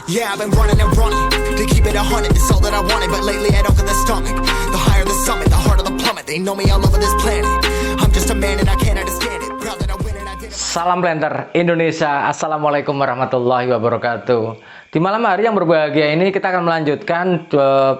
Yeah, I've been running and running to keep it 100. It's all that I wanted, but lately I don't feel the stomach. The higher the summit, the harder the plummet. They know me all over this planet. I'm just a man and I can't understand it. Proud that I win and I did it. Salam Planter Indonesia, Assalamualaikum warahmatullahi wabarakatuh. Di malam hari yang berbahagia ini kita akan melanjutkan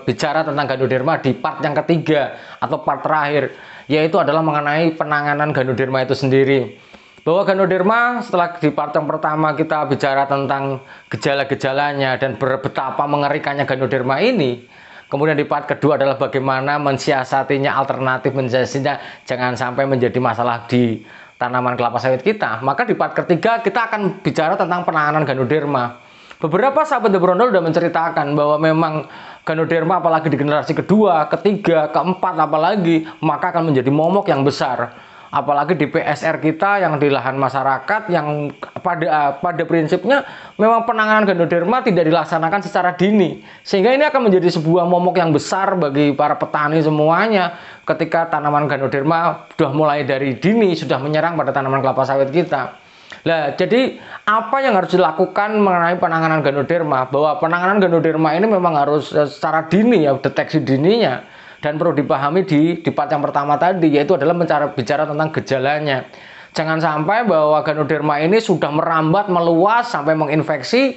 bicara tentang Ganoderma di part yang ketiga atau part terakhir, yaitu adalah mengenai penanganan Ganoderma itu sendiri. Bahwa Ganoderma setelah di part yang pertama kita bicara tentang gejala-gejalanya dan betapa mengerikannya Ganoderma ini. Kemudian di part kedua adalah bagaimana mensiasatinya, alternatif mensiasatinya jangan sampai menjadi masalah di tanaman kelapa sawit kita. Maka di part ketiga kita akan bicara tentang penanganan Ganoderma. Beberapa sahabat The Brondol sudah menceritakan bahwa memang Ganoderma apalagi di generasi kedua, ketiga, keempat apalagi, maka akan menjadi momok yang besar. Apalagi di PSR kita yang di lahan masyarakat yang pada prinsipnya memang penanganan Ganoderma tidak dilaksanakan secara dini, sehingga ini akan menjadi sebuah momok yang besar bagi para petani semuanya ketika tanaman Ganoderma sudah mulai dari dini sudah menyerang pada tanaman kelapa sawit kita. Nah, jadi apa yang harus dilakukan mengenai penanganan Ganoderma? Bahwa penanganan Ganoderma ini memang harus secara dini ya, deteksi dininya. Dan perlu dipahami di part yang pertama tadi, yaitu adalah bicara tentang gejalanya. Jangan sampai bahwa Ganoderma ini sudah merambat, meluas sampai menginfeksi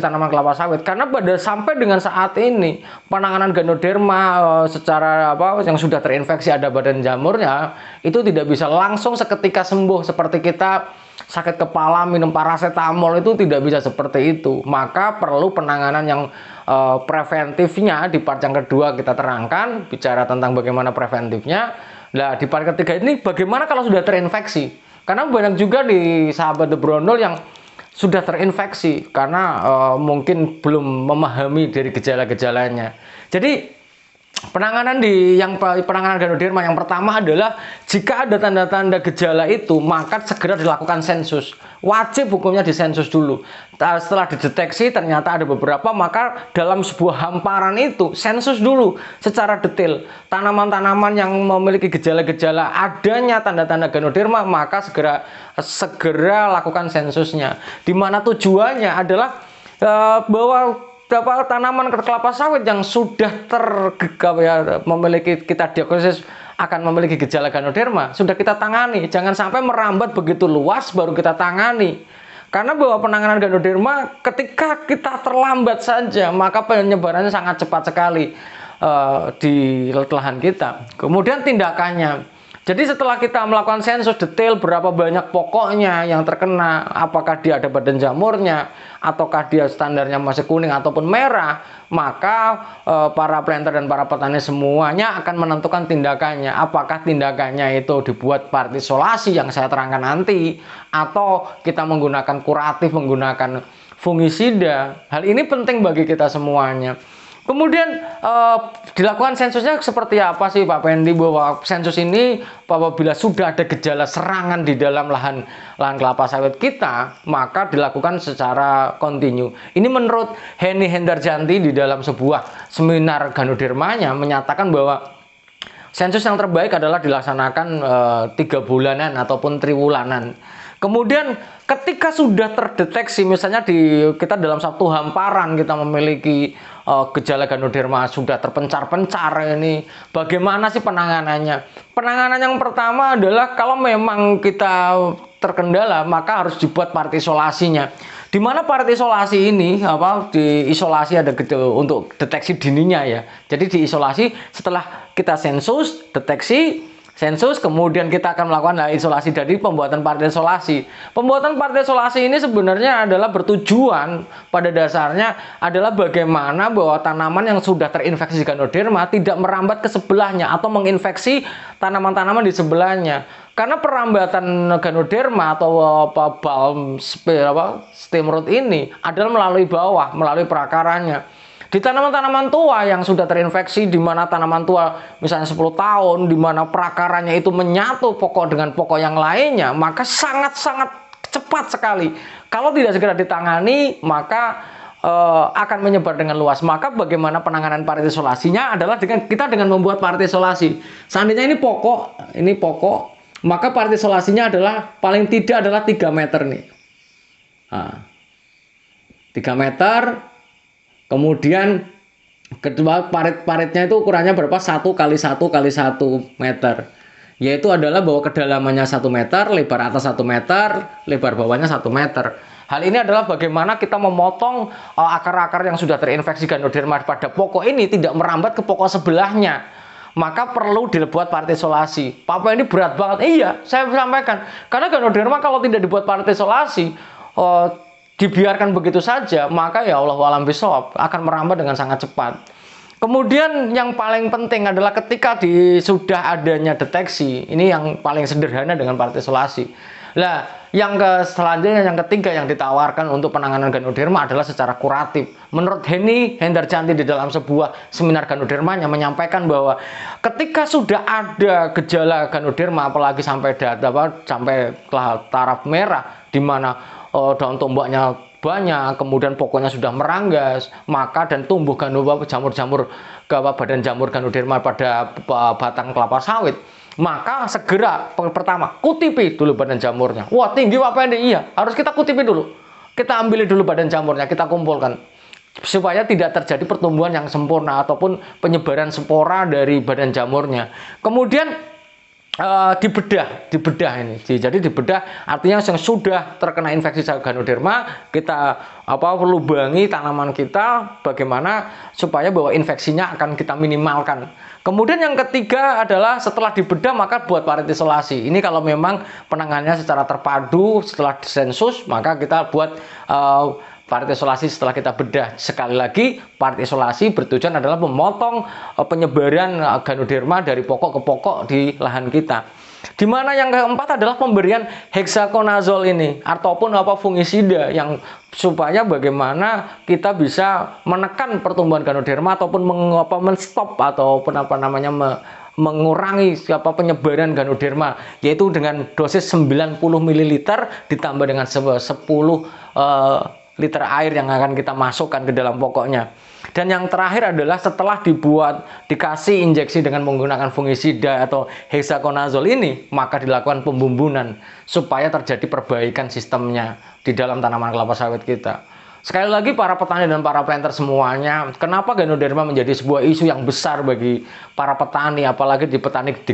tanaman kelapa sawit. Karena sampai dengan saat ini penanganan Ganoderma secara yang sudah terinfeksi ada badan jamurnya itu tidak bisa langsung seketika sembuh seperti kita sakit kepala minum paracetamol, itu tidak bisa seperti itu. Maka perlu penanganan yang preventifnya. Di part yang kedua kita terangkan bicara tentang bagaimana preventifnya. Nah, di part ketiga ini bagaimana kalau sudah terinfeksi, karena banyak juga di sahabat The Brondol yang sudah terinfeksi karena mungkin belum memahami dari gejala-gejalanya. Jadi penanganan Ganoderma yang pertama adalah jika ada tanda-tanda gejala itu maka segera dilakukan sensus. Wajib hukumnya disensus dulu. Setelah dideteksi ternyata ada beberapa, maka dalam sebuah hamparan itu sensus dulu secara detail tanaman-tanaman yang memiliki gejala-gejala adanya tanda-tanda Ganoderma, maka segera lakukan sensusnya. Di mana tujuannya adalah bahwa tanaman kelapa sawit yang sudah memiliki kita diagnosis akan memiliki gejala Ganoderma sudah kita tangani. Jangan sampai merambat begitu luas baru kita tangani. Karena bahwa penanganan Ganoderma ketika kita terlambat saja maka penyebarannya sangat cepat sekali di lahan kita. Kemudian tindakannya. Jadi setelah kita melakukan sensus detail berapa banyak pokoknya yang terkena, apakah dia ada badan jamurnya, ataukah dia standarnya masih kuning ataupun merah, maka para planter dan para petani semuanya akan menentukan tindakannya. Apakah tindakannya itu dibuat part isolasi yang saya terangkan nanti, atau kita menggunakan kuratif, menggunakan fungisida. Hal ini penting bagi kita semuanya. Kemudian dilakukan sensusnya seperti apa sih Pak Pendi? Bahwa sensus ini apabila sudah ada gejala serangan di dalam lahan kelapa sawit kita, maka dilakukan secara kontinu. Ini menurut Henny Hendarjanti di dalam sebuah seminar Ganodermanya menyatakan bahwa sensus yang terbaik adalah dilaksanakan 3 bulanan ataupun triwulanan. Kemudian ketika sudah terdeteksi, misalnya kita dalam satu hamparan kita memiliki gejala Ganoderma sudah terpencar-pencar, ini bagaimana sih penanganannya? Penanganan yang pertama adalah kalau memang kita terkendala maka harus dibuat part isolasinya. Di mana part isolasi ini diisolasi ada untuk deteksi dininya ya. Jadi diisolasi setelah kita sensus, deteksi sensus, kemudian kita akan melakukan isolasi dari pembuatan part isolasi. Pembuatan part isolasi ini sebenarnya adalah bertujuan pada dasarnya adalah bagaimana bahwa tanaman yang sudah terinfeksi Ganoderma tidak merambat ke sebelahnya atau menginfeksi tanaman-tanaman di sebelahnya. Karena perambatan Ganoderma atau balm stem root ini adalah melalui bawah, melalui perakarannya. Di tanaman-tanaman tua yang sudah terinfeksi, di mana tanaman tua misalnya 10 tahun, di mana perakarannya itu menyatu pokok dengan pokok yang lainnya, maka sangat-sangat cepat sekali. Kalau tidak segera ditangani, maka akan menyebar dengan luas. Maka bagaimana penanganan part isolasinya adalah dengan membuat part isolasi. Seandainya ini pokok, maka part isolasinya adalah paling tidak adalah 3 meter nih. Nah, 3 meter. Kemudian kedua parit-paritnya itu ukurannya berapa? 1 kali 1 kali 1 meter. Yaitu adalah bahwa kedalamannya 1 meter, lebar atas 1 meter, lebar bawahnya 1 meter. Hal ini adalah bagaimana kita memotong akar-akar yang sudah terinfeksi Ganoderma pada pokok ini tidak merambat ke pokok sebelahnya. Maka perlu dibuat parit isolasi. Papa ini berat banget. Iya, saya sampaikan. Karena Ganoderma kalau tidak dibuat parit isolasi, dibiarkan begitu saja, maka ya Allah alam bisawab akan merambat dengan sangat cepat. Kemudian yang paling penting adalah ketika sudah adanya deteksi, ini yang paling sederhana dengan parit isolasi. Nah, yang selanjutnya, yang ketiga yang ditawarkan untuk penanganan Ganoderma adalah secara kuratif. Menurut Henny Hendarjanti di dalam sebuah seminar Ganodermanya menyampaikan bahwa ketika sudah ada gejala Ganoderma, apalagi sampai sampai taraf merah, di mana daun tombaknya banyak, kemudian pokoknya sudah meranggas, maka dan tumbuh jamur-jamur badan jamur Ganoderma pada batang kelapa sawit, maka segera pertama kutipi dulu badan jamurnya. Wah, tinggi Pak Pendi, iya, harus kita kutipi dulu. Kita ambil dulu badan jamurnya, kita kumpulkan supaya tidak terjadi pertumbuhan yang sempurna ataupun penyebaran spora dari badan jamurnya. Kemudian dibedah ini. Jadi dibedah artinya yang sudah terkena infeksi Ganoderma, kita lubangi tanaman kita bagaimana supaya bahwa infeksinya akan kita minimalkan. Kemudian yang ketiga adalah setelah dibedah maka buat parit isolasi. Ini kalau memang penanganannya secara terpadu setelah sensus, maka kita buat parit isolasi setelah kita bedah. Sekali lagi, parit isolasi bertujuan adalah memotong penyebaran Ganoderma dari pokok ke pokok di lahan kita. Di mana yang keempat adalah pemberian hexaconazole ini ataupun fungisida yang supaya bagaimana kita bisa menekan pertumbuhan Ganoderma ataupun menstop ataupun mengurangi penyebaran Ganoderma, yaitu dengan dosis 90 ml ditambah dengan 10 liter air yang akan kita masukkan ke dalam pokoknya. Dan yang terakhir adalah setelah dikasih injeksi dengan menggunakan fungisida atau hexaconazole ini, maka dilakukan pembumbunan supaya terjadi perbaikan sistemnya di dalam tanaman kelapa sawit kita. Sekali lagi para petani dan para planter semuanya, kenapa Ganoderma menjadi sebuah isu yang besar bagi para petani, apalagi di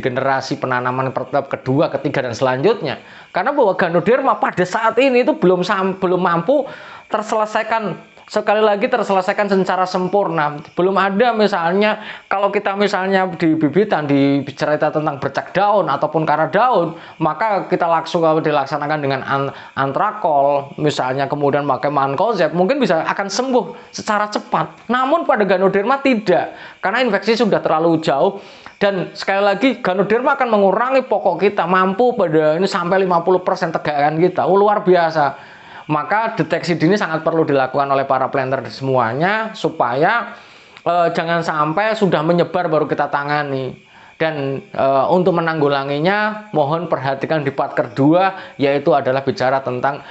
generasi penanaman kedua, ketiga dan selanjutnya. Karena bahwa Ganoderma pada saat ini itu belum mampu terselesaikan secara sempurna. Belum ada misalnya kalau kita misalnya di bibitan dicerita tentang bercak daun ataupun kara daun, maka kita langsung dilaksanakan dengan antrakol misalnya, kemudian pakai mancozeb, mungkin akan sembuh secara cepat. Namun pada Ganoderma tidak, karena infeksi sudah terlalu jauh. Dan sekali lagi Ganoderma akan mengurangi pokok kita, mampu pada ini sampai 50% tegakan kita. Luar biasa. Maka deteksi dini sangat perlu dilakukan oleh para planter semuanya supaya jangan sampai sudah menyebar baru kita tangani. Dan untuk menanggulanginya mohon perhatikan di part kedua, yaitu adalah bicara tentang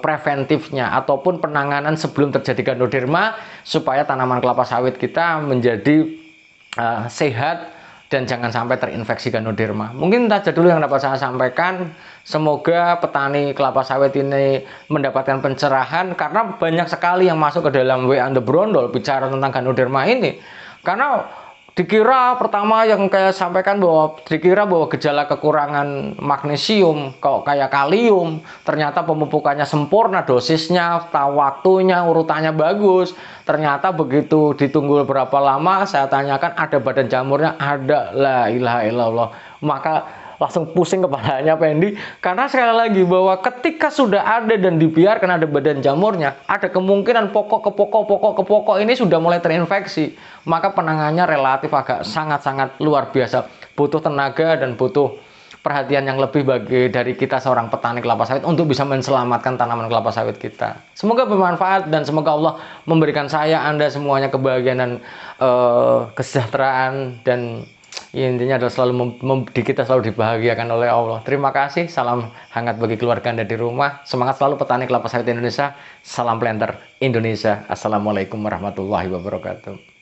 preventifnya ataupun penanganan sebelum terjadi Ganoderma supaya tanaman kelapa sawit kita menjadi sehat dan jangan sampai terinfeksi Ganoderma. Mungkin saja dulu yang dapat saya sampaikan. Semoga petani kelapa sawit ini mendapatkan pencerahan, karena banyak sekali yang masuk ke dalam WA The Brondol bicara tentang Ganoderma ini. Karena dikira pertama yang kayak sampaikan bahwa dikira bahwa gejala kekurangan magnesium kayak kalium, ternyata pemupukannya sempurna, dosisnya, waktunya, urutannya bagus. Ternyata begitu ditunggu berapa lama saya tanyakan ada badan jamurnya, ada, la ilaha illallah. Maka langsung pusing kepalanya Pendi, karena sekali lagi bahwa ketika sudah ada dan dibiarkan ada badan jamurnya, ada kemungkinan pokok ke pokok ini sudah mulai terinfeksi, maka penanganannya relatif agak sangat-sangat luar biasa, butuh tenaga dan butuh perhatian yang lebih dari kita seorang petani kelapa sawit untuk bisa menyelamatkan tanaman kelapa sawit kita. Semoga bermanfaat dan semoga Allah memberikan Anda semuanya kebahagiaan dan kesejahteraan, dan intinya adalah kita selalu dibahagiakan oleh Allah. Terima kasih, salam hangat bagi keluarga Anda di rumah. Semangat selalu petani kelapa sawit Indonesia. Salam planter Indonesia. Assalamualaikum warahmatullahi wabarakatuh.